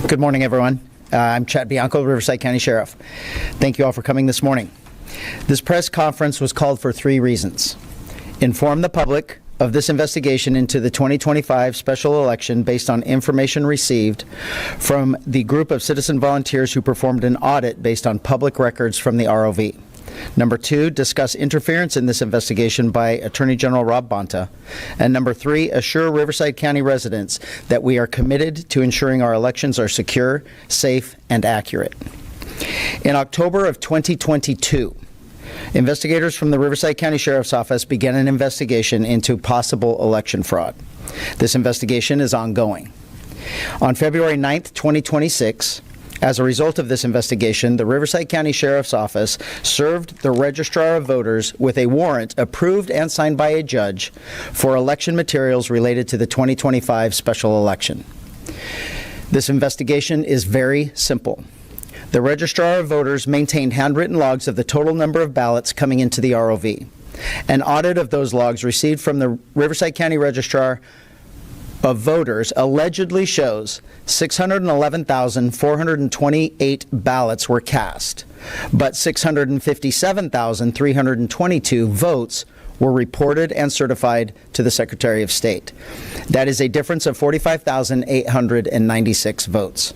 Good morning, everyone. I'm Chad Bianco, Riverside County Sheriff. Thank you all for coming this morning. This press conference was called for 3 reasons. Inform the public of this investigation into the 2025 special election based on information received from the group of citizen volunteers who performed an audit based on public records from the ROV. Number 2, discuss interference in this investigation by Attorney General Rob Bonta. And number 3, assure Riverside County residents that we are committed to ensuring our elections are secure, safe, and accurate. In October of 2022, investigators from the Riverside County Sheriff's Office began an investigation into possible election fraud. This investigation is ongoing. On February 9th, 2026, as a result of this investigation, the Riverside County Sheriff's Office served the Registrar of Voters with a warrant approved and signed by a judge for election materials related to the 2025 special election. This investigation is very simple. The Registrar of Voters maintained handwritten logs of the total number of ballots coming into the ROV. An audit of those logs received from the Riverside County Registrar of Voters allegedly shows 611,428 ballots were cast, but 657,322 votes were reported and certified to the Secretary of State. That is a difference of 45,896 votes.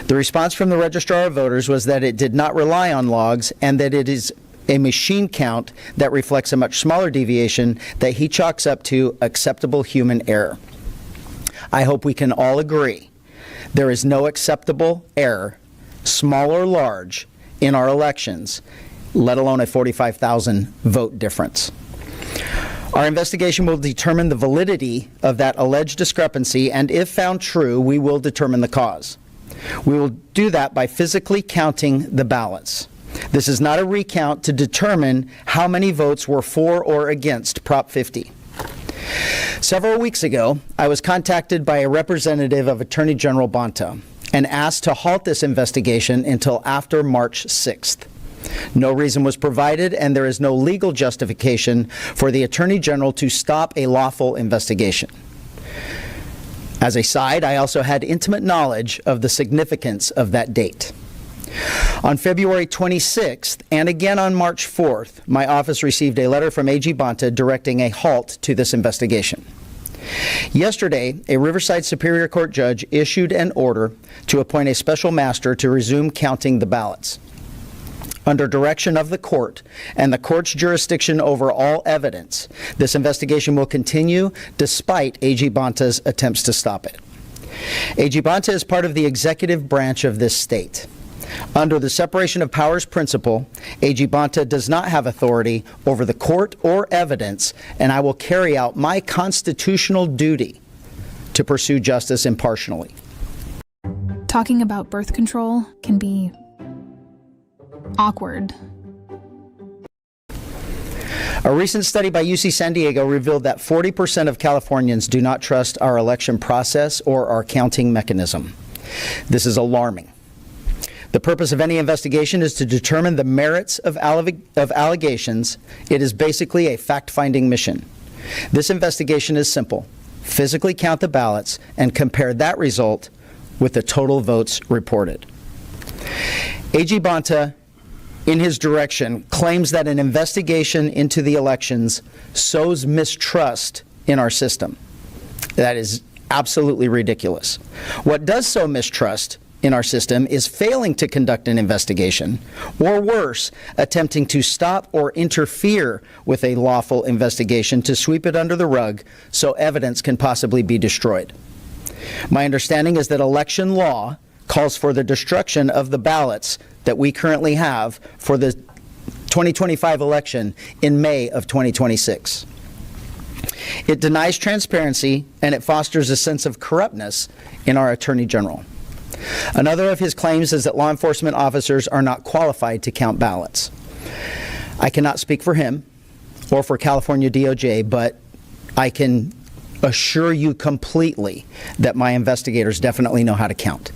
The response from the Registrar of Voters was that it did not rely on logs and that it is a machine count that reflects a much smaller deviation that he chalks up to acceptable human error. I hope we can all agree there is no acceptable error, small or large, in our elections, let alone a 45,000 vote difference. Our investigation will determine the validity of that alleged discrepancy, and if found true, we will determine the cause. We will do that by physically counting the ballots. This is not a recount to determine how many votes were for or against Prop 50. Several weeks ago, I was contacted by a representative of Attorney General Bonta and asked to halt this investigation until after March 6th. No reason was provided, and there is no legal justification for the Attorney General to stop a lawful investigation. As a side, I also had intimate knowledge of the significance of that date. On February 26th and again on March 4th, my office received a letter from AG Bonta directing a halt to this investigation. Yesterday, a Riverside Superior Court judge issued an order to appoint a special master to resume counting the ballots. Under direction of the court and the court's jurisdiction over all evidence, this investigation will continue despite AG Bonta's attempts to stop it. AG Bonta is part of the executive branch of this state. Under the separation of powers principle, AG Bonta does not have authority over the court or evidence, and I will carry out my constitutional duty to pursue justice impartially. Talking about birth control can be awkward. A recent study by UC San Diego revealed that 40% of Californians do not trust our election process or our counting mechanism. This is alarming. The purpose of any investigation is to determine the merits of allegations. It is basically a fact-finding mission. This investigation is simple. Physically count the ballots and compare that result with the total votes reported. AG Bonta, in his direction, claims that an investigation into the elections sows mistrust in our system. That is absolutely ridiculous. What does sow mistrust in our system is failing to conduct an investigation, or worse, attempting to stop or interfere with a lawful investigation to sweep it under the rug so evidence can possibly be destroyed. My understanding is that election law calls for the destruction of the ballots that we currently have for the 2025 election in May of 2026. It denies transparency and it fosters a sense of corruptness in our Attorney General. Another of his claims is that law enforcement officers are not qualified to count ballots. I cannot speak for him or for California DOJ, but I can assure you completely that my investigators definitely know how to count.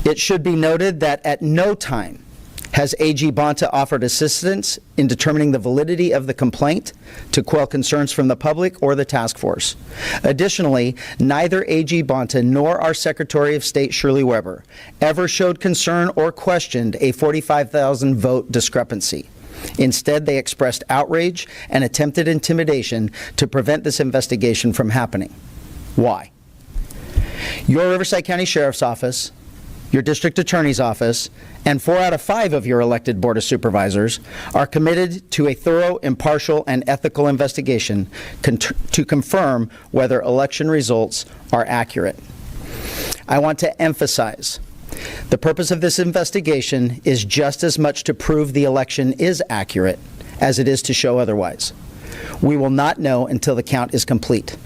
It should be noted that at no time Has AG Bonta offered assistance in determining the validity of the complaint to quell concerns from the public or the task force? Additionally, neither AG Bonta nor our Secretary of State Shirley Weber ever showed concern or questioned a 45,000 vote discrepancy. Instead, they expressed outrage and attempted intimidation to prevent this investigation from happening. Why? Your Riverside County Sheriff's Office, your District Attorney's Office, and 4 out of 5 of your elected Board of Supervisors are committed to a thorough, impartial, and ethical investigation to confirm whether election results are accurate. I want to emphasize the purpose of this investigation is just as much to prove the election is accurate as it is to show otherwise. We will not know until the count is complete.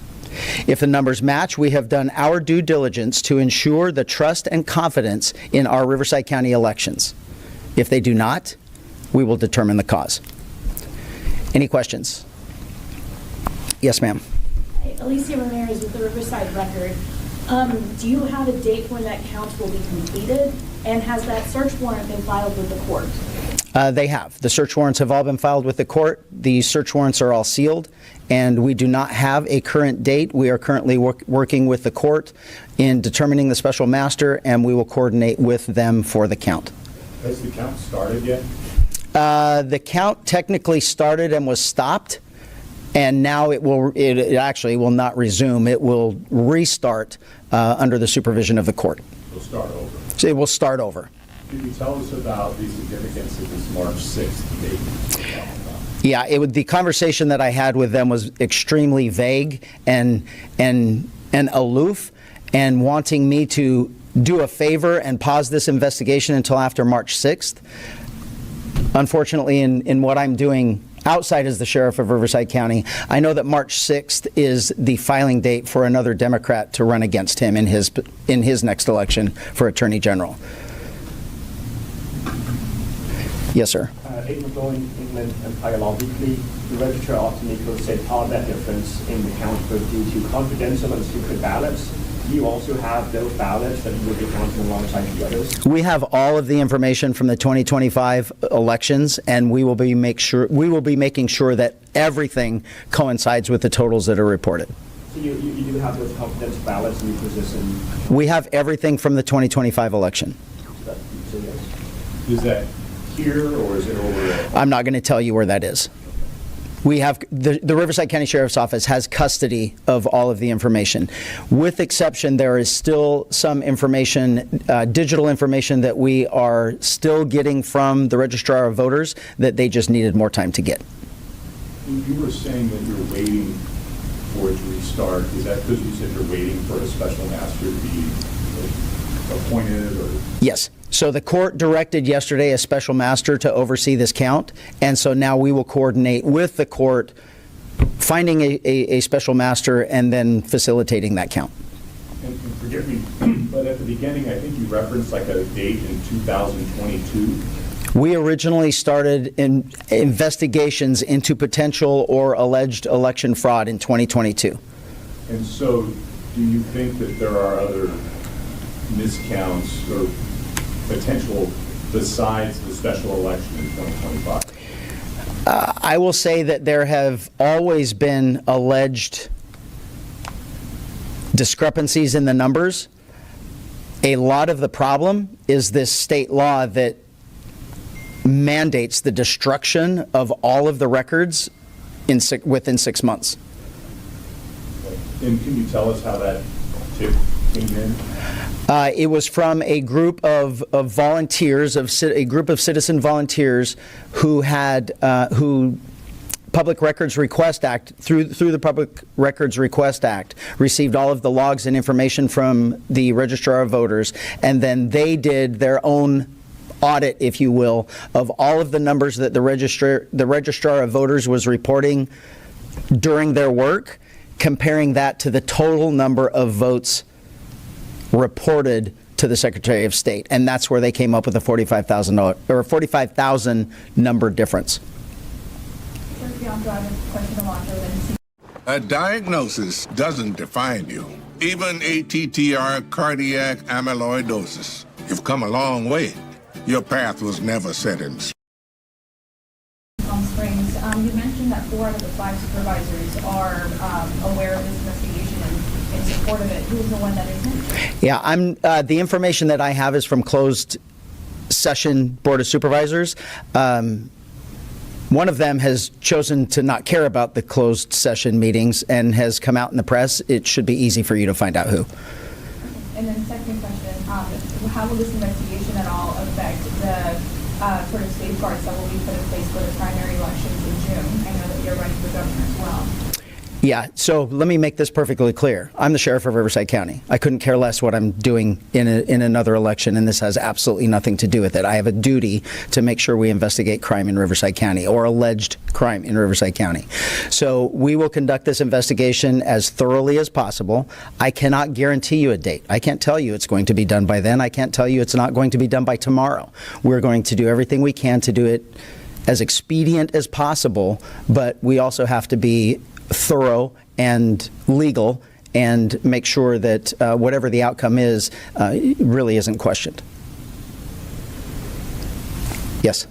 If the numbers match, we have done our due diligence to ensure the trust and confidence in our Riverside County elections. If they do not, we will determine the cause. Any questions? Yes, ma'am. Hey, Alicia Ramirez with the Riverside Record. Do you have a date when that count will be completed? And has that search warrant been filed with the court? They have. The search warrants have all been filed with the court. The search warrants are all sealed, and we do not have a current date. We are currently working with the court in determining the special master, and we will coordinate with them for the count. Has the count started yet? The count technically started and was stopped, and now it actually will not resume. It will restart under the supervision of the court. It'll start over. So it will start over. Could you tell us about the significance of this March 6th date? Yeah, the conversation that I had with them was extremely vague and aloof, and wanting me to do a favor and pause this investigation until after March 6th. Unfortunately, in what I'm doing outside as the sheriff of Riverside County, I know that March 6th is the filing date for another Democrat to run against him in his next election for Attorney General. Yes, sir. 8 months ago in England Empire Law Weekly, the registrar of Nico said part of that difference in the count was due to confidential and secret ballots. Do you also have those ballots that you will be counting alongside the others? We have all of the information from the 2025 elections, and we will be making sure that everything coincides with the totals that are reported. So you do have those confidential ballots in your position? We have everything from the 2025 election. Is that here or is it over there? I'm not going to tell you where that is. We have the Riverside County Sheriff's Office has custody of all of the information. With exception, there is still some information, digital information that we are still getting from the Registrar of Voters that they just needed more time to get. You were saying that you're waiting for it to restart. Is that because you said you're waiting for a special master to be appointed? Or? Yes. So the court directed yesterday a special master to oversee this count, and so now we will coordinate with the court finding a special master and then facilitating that count. And forgive me, but at the beginning I think you referenced like a date in 2022. We originally started investigations into potential or alleged election fraud in 2022. And so do you think that there are other miscounts or potential besides the special election in 2025? I will say that there have always been alleged discrepancies in the numbers. A lot of the problem is this state law that mandates the destruction of all of the records within 6 months. And can you tell us how that tip came in? It was from a group of volunteers, a group of citizen volunteers who had Public Records Request Act, through the Public Records Request Act, received all of the logs and information from the Registrar of Voters, and then they did their own audit, if you will, of all of the numbers that the Registrar of Voters was reporting during their work, comparing that to the total number of votes reported to the Secretary of State, and that's where they came up with the $45,000 number difference. A diagnosis doesn't define you. Even ATTR cardiac amyloidosis. You've come a long way. Your path was never set in stone. Palm Springs, you mentioned that 4 out of the 5 supervisors are aware of this investigation and in support of it. Who's the one that isn't? Yeah, the information that I have is from closed session Board of Supervisors. One of them has chosen to not care about the closed session meetings and has come out in the press. It should be easy for you to find out who. And then second question, how will this investigation at all affect the sort of safeguards that will be put in place for the primary elections in June? I know that you're running for governor as well. Yeah, so let me make this perfectly clear. I'm the sheriff of Riverside County. I couldn't care less what I'm doing in another election, and this has absolutely nothing to do with it. I have a duty to make sure we investigate crime in Riverside County, or alleged crime in Riverside County. So we will conduct this investigation as thoroughly as possible. I cannot guarantee you a date. I can't tell you it's going to be done by then. I can't tell you it's not going to be done by tomorrow. We're going to do everything we can to do it as expedient as possible, but we also have to be thorough and legal and make sure that whatever the outcome is really isn't questioned. Yes?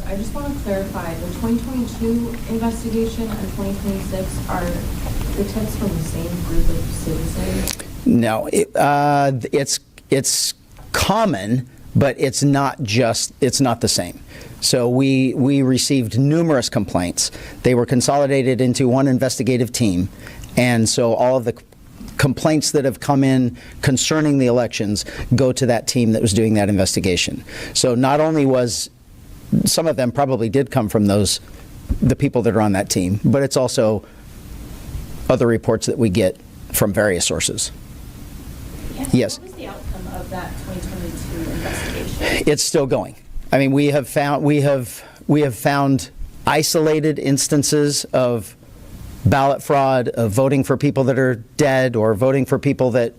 I just want to clarify, the 2022 investigation and 2026 are the tips from the same group of citizens? No, it's common, but it's not the same. So we received numerous complaints. They were consolidated into one investigative team, and so all of the complaints that have come in concerning the elections go to that team that was doing that investigation. So not only was some of them probably did come from the people that are on that team, but it's also other reports that we get from various sources. Yes. What was the outcome of that 2022 investigation? It's still going. I mean, we have found isolated instances of ballot fraud, of voting for people that are dead or voting for people that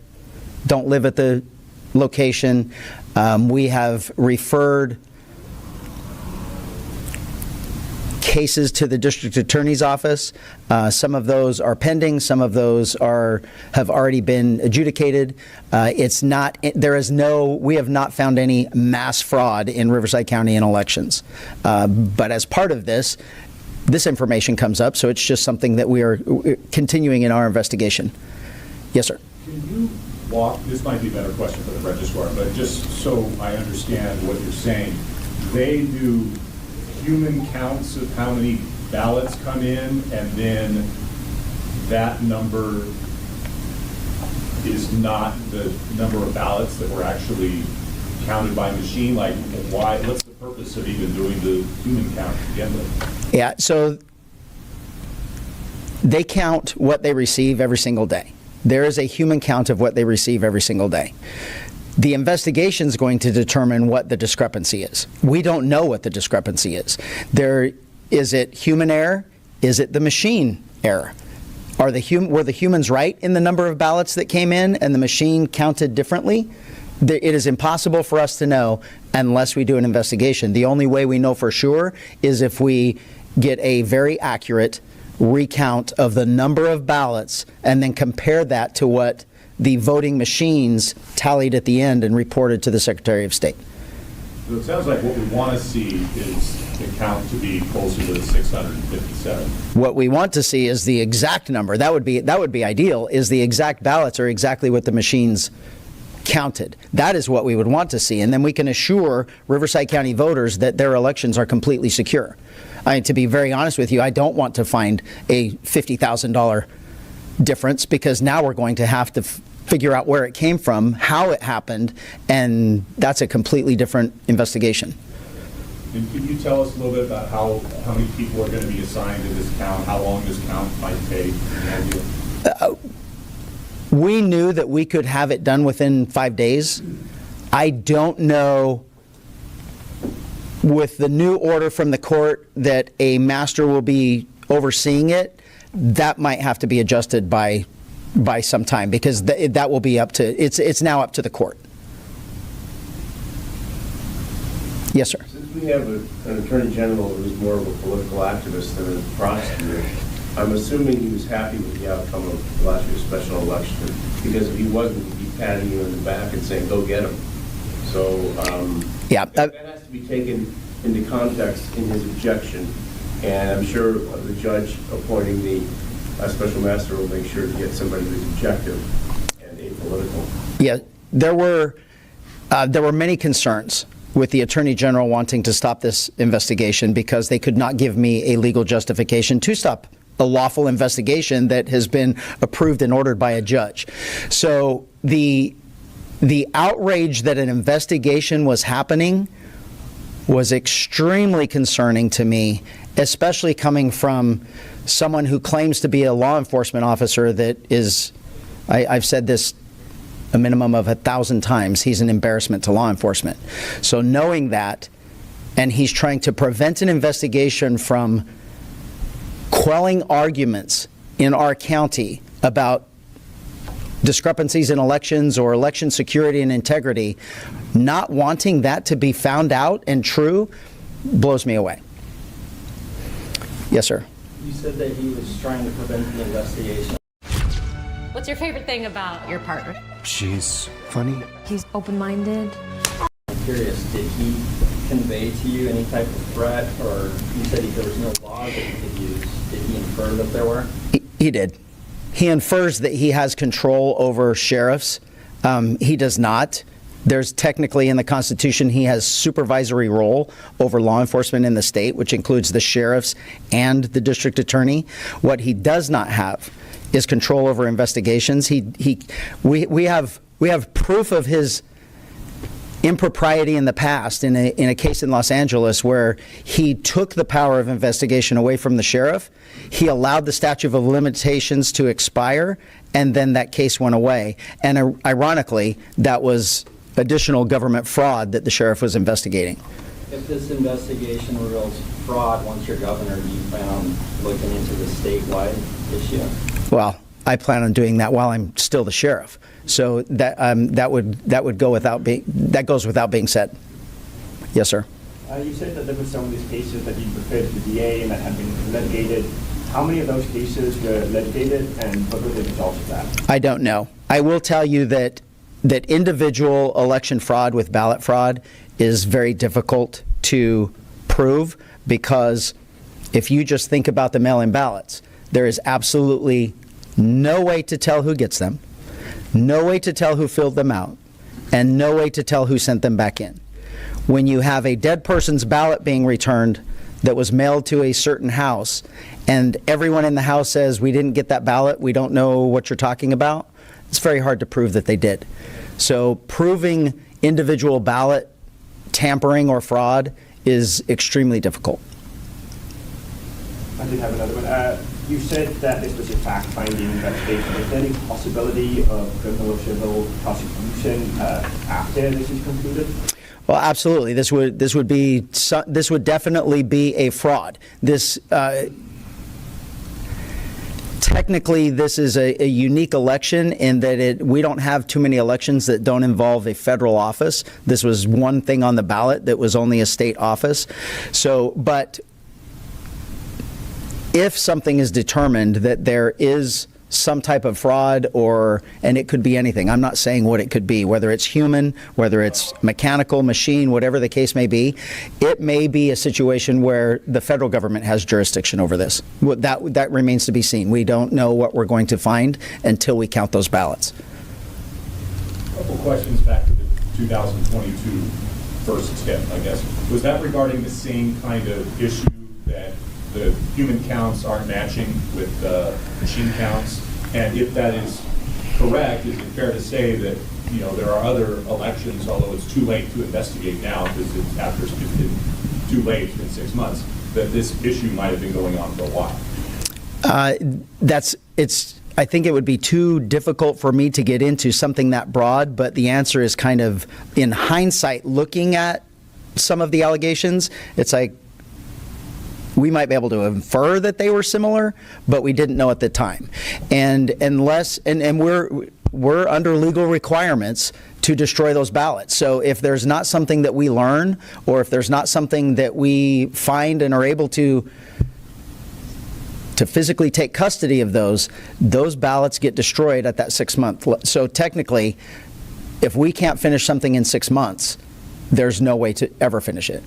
don't live at the location. We have referred cases to the district attorney's office. Some of those are pending. Some of those have already been adjudicated. We have not found any mass fraud in Riverside County in elections. But as part of this information comes up, so it's just something that we are continuing in our investigation. Yes, sir. Can you this might be a better question for the registrar, but just so I understand what you're saying, they do human counts of how many ballots come in, and then that number is not the number of ballots that were actually counted by machine? Like, what's the purpose of even doing the human count to begin with? Yeah, so they count what they receive every single day. There is a human count of what they receive every single day. The investigation is going to determine what the discrepancy is. We don't know what the discrepancy is. Is it human error? Is it the machine error? Were the humans right in the number of ballots that came in and the machine counted differently? It is impossible for us to know unless we do an investigation. The only way we know for sure is if we get a very accurate recount of the number of ballots and then compare that to what the voting machines tallied at the end and reported to the Secretary of State. So it sounds like what we want to see is the count to be closer to the 657. What we want to see is the exact number. That would be ideal, is the exact ballots are exactly what the machines counted. That is what we would want to see, and then we can assure Riverside County voters that their elections are completely secure. To be very honest with you, I don't want to find a $50,000 difference, because now we're going to have to figure out where it came from, how it happened, and that's a completely different investigation. And can you tell us a little bit about how many people are going to be assigned to this count, how long this count might take? We knew that we could have it done within 5 days. I don't know, with the new order from the court that a master will be overseeing it, that might have to be adjusted by some time, because that will be up to, it's now up to the court. Yes, sir. Since we have an attorney general who's more of a political activist than a prosecutor, I'm assuming he was happy with the outcome of last year's special election, because if he wasn't, he'd be patting you in the back and saying, go get him. So Yeah. that has to be taken into context in his objection. And I'm sure the judge appointing the special master will make sure to get somebody who's objective and apolitical. Yeah, there were many concerns with the Attorney General wanting to stop this investigation because they could not give me a legal justification to stop a lawful investigation that has been approved and ordered by a judge. So the outrage that an investigation was happening was extremely concerning to me, especially coming from someone who claims to be a law enforcement officer that is, I've said this a minimum of 1,000 times, he's an embarrassment to law enforcement. So knowing that, and he's trying to prevent an investigation from quelling arguments in our county about discrepancies in elections or election security and integrity, not wanting that to be found out and true blows me away. Yes, sir. You said that he was trying to prevent the investigation. What's your favorite thing about your partner? She's funny. He's open-minded. I'm curious, did he convey to you any type of threat, or you said there was no law that he could use? Did he infer that there were? He did. He infers that he has control over sheriffs. He does not. There's technically in the Constitution, he has supervisory role over law enforcement in the state, which includes the sheriffs and the district attorney. What he does not have is control over investigations. We have proof of his impropriety in the past in a case in Los Angeles where he took the power of investigation away from the sheriff. He allowed the statute of limitations to expire, and then that case went away. And ironically, that was additional government fraud that the sheriff was investigating. If this investigation reveals fraud once you're governor, do you plan on looking into the statewide issue? Well, I plan on doing that while I'm still the sheriff. So that would go without being, that goes without being said. Yes, sir. You said that there were some of these cases that you referred to the DA and that had been litigated. How many of those cases were litigated, and what were the results of that? I don't know. I will tell you that individual election fraud with ballot fraud is very difficult to prove, because if you just think about the mail-in ballots, there is absolutely no way to tell who gets them, no way to tell who filled them out, and no way to tell who sent them back in. When you have a dead person's ballot being returned that was mailed to a certain house, and everyone in the house says, we didn't get that ballot, we don't know what you're talking about, it's very hard to prove that they did. So proving individual ballot tampering or fraud is extremely difficult. I did have another one. You said that this was a fact-finding investigation. Is there any possibility of criminal or civil prosecution after this is concluded? Well, absolutely. This would definitely be a fraud. Technically, this is a unique election in that we don't have too many elections that don't involve a federal office. This was one thing on the ballot that was only a state office. So, but if something is determined that there is some type of fraud, and it could be anything. I'm not saying what it could be, whether it's human, whether it's mechanical, machine, whatever the case may be. It may be a situation where the federal government has jurisdiction over this. That remains to be seen. We don't know what we're going to find until we count those ballots. A couple questions back to the 2022 first step, I guess. Was that regarding the same kind of issue that the human counts aren't matching with the machine counts? And if that is correct, is it fair to say that, you know, there are other elections, although it's too late to investigate now because it's been too late, it's been 6 months, that this issue might have been going on for a while? I think it would be too difficult for me to get into something that broad, but the answer is kind of, in hindsight, looking at some of the allegations, it's like, we might be able to infer that they were similar, but we didn't know at the time. And we're under legal requirements to destroy those ballots. So if there's not something that we learn, or if there's not something that we find and are able to physically take custody of those ballots get destroyed at that 6 month. So technically, If we can't finish something in 6 months, there's no way to ever finish it.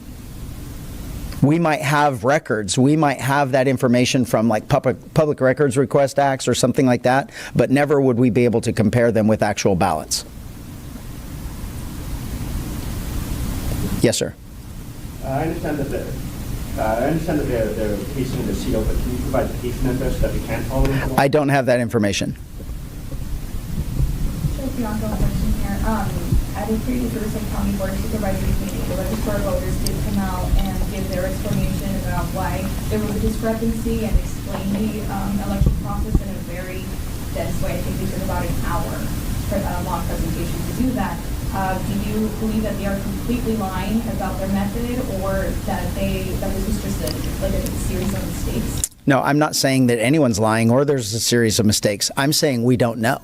We might have records, we might have that information from like Public Records Request Acts or something like that, but never would we be able to compare them with actual ballots. Yes, sir. I understand that they're casing the seal, but can you provide the case numbers that we can follow? I don't have that information. Chad Bianco, question here. At a previous Riverside County Board of Supervisors meeting, the registrar voters did come out and give their explanation about why there was a discrepancy and explain the election process in a very dense way. I think they took about an hour for a long presentation to do that. Do you believe that they are completely lying about their method, or that this was just a series of mistakes? No, I'm not saying that anyone's lying or there's a series of mistakes. I'm saying we don't know.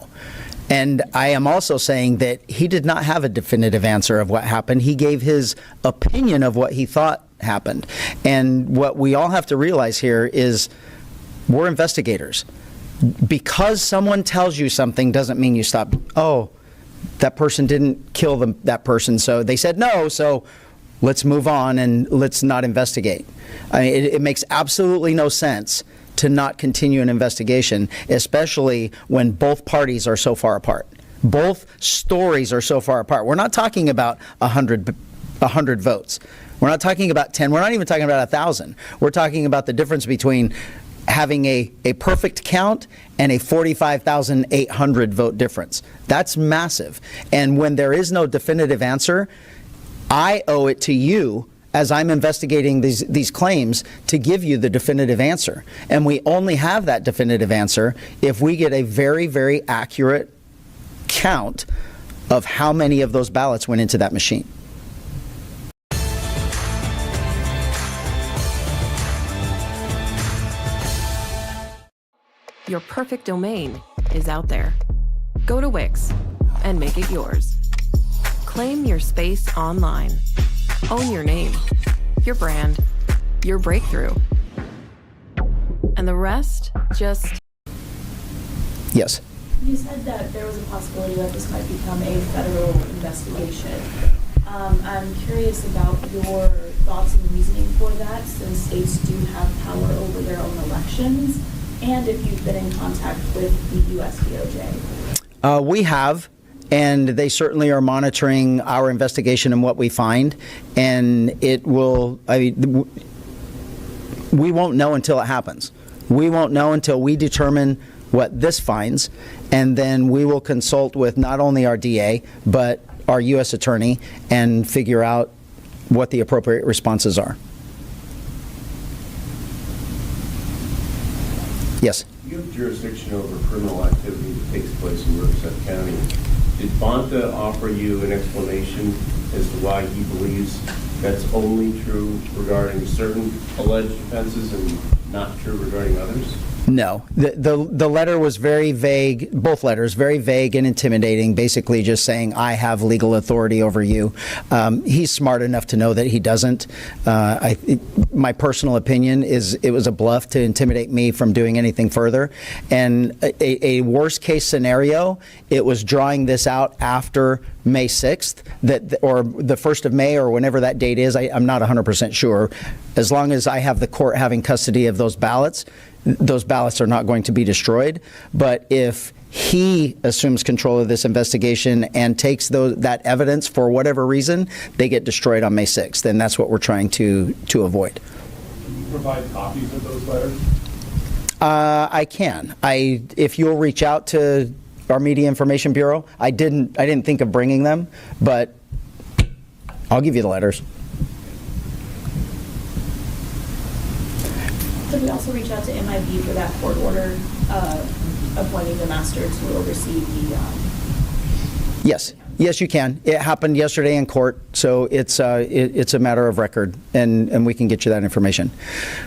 And I am also saying that he did not have a definitive answer of what happened. He gave his opinion of what he thought happened. And what we all have to realize here is we're investigators. Because someone tells you something doesn't mean you stop. Oh, that person didn't kill that person, so they said no, so let's move on and let's not investigate. I mean, it makes absolutely no sense to not continue an investigation, especially when both parties are so far apart. Both stories are so far apart. We're not talking about 100 votes. We're not talking about 10. We're not even talking about 1,000. We're talking about the difference between having a perfect count and a 45,800 vote difference. That's massive. And when there is no definitive answer, I owe it to you, as I'm investigating these claims, to give you the definitive answer. And we only have that definitive answer if we get a very, very accurate count of how many of those ballots went into that machine. Your perfect domain is out there. Go to Wix and make it yours. Claim your space online. Own your name, your brand, your breakthrough. And the rest, just... Yes. You said that there was a possibility that this might become a federal investigation. I'm curious about your thoughts and reasoning for that, since states do have power over their own elections, and if you've been in contact with the U.S. DOJ. We have, and they certainly are monitoring our investigation and what we find, and it will, we won't know until it happens. We won't know until we determine what this finds, and then we will consult with not only our DA, but our U.S. Attorney and figure out what the appropriate responses are. Yes? You have jurisdiction over criminal activity that takes place in Riverside County. Did Bonta offer you an explanation as to why he believes that's only true regarding certain alleged offenses and not true regarding others? No. The letter was very vague, both letters, very vague and intimidating, basically just saying, I have legal authority over you. He's smart enough to know that he doesn't. My personal opinion is it was a bluff to intimidate me from doing anything further. And a worst case scenario, it was drawing this out after May 6th, or the 1st of May, or whenever that date is. I'm not 100% sure. As long as I have the court having custody of those ballots are not going to be destroyed. But if he assumes control of this investigation and takes that evidence for whatever reason, they get destroyed on May 6th. And that's what we're trying to avoid. Can you provide copies of those letters? I can. If you'll reach out to our Media Information Bureau, I didn't think of bringing them, but I'll give you the letters. Could we also reach out to MIB for that court order appointing the master to oversee the... Yes. Yes, you can. It happened yesterday in court, so it's a matter of record, and we can get you that information.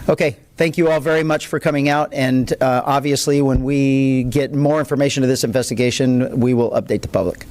Okay, thank you all very much for coming out, and obviously when we get more information to this investigation, we will update the public.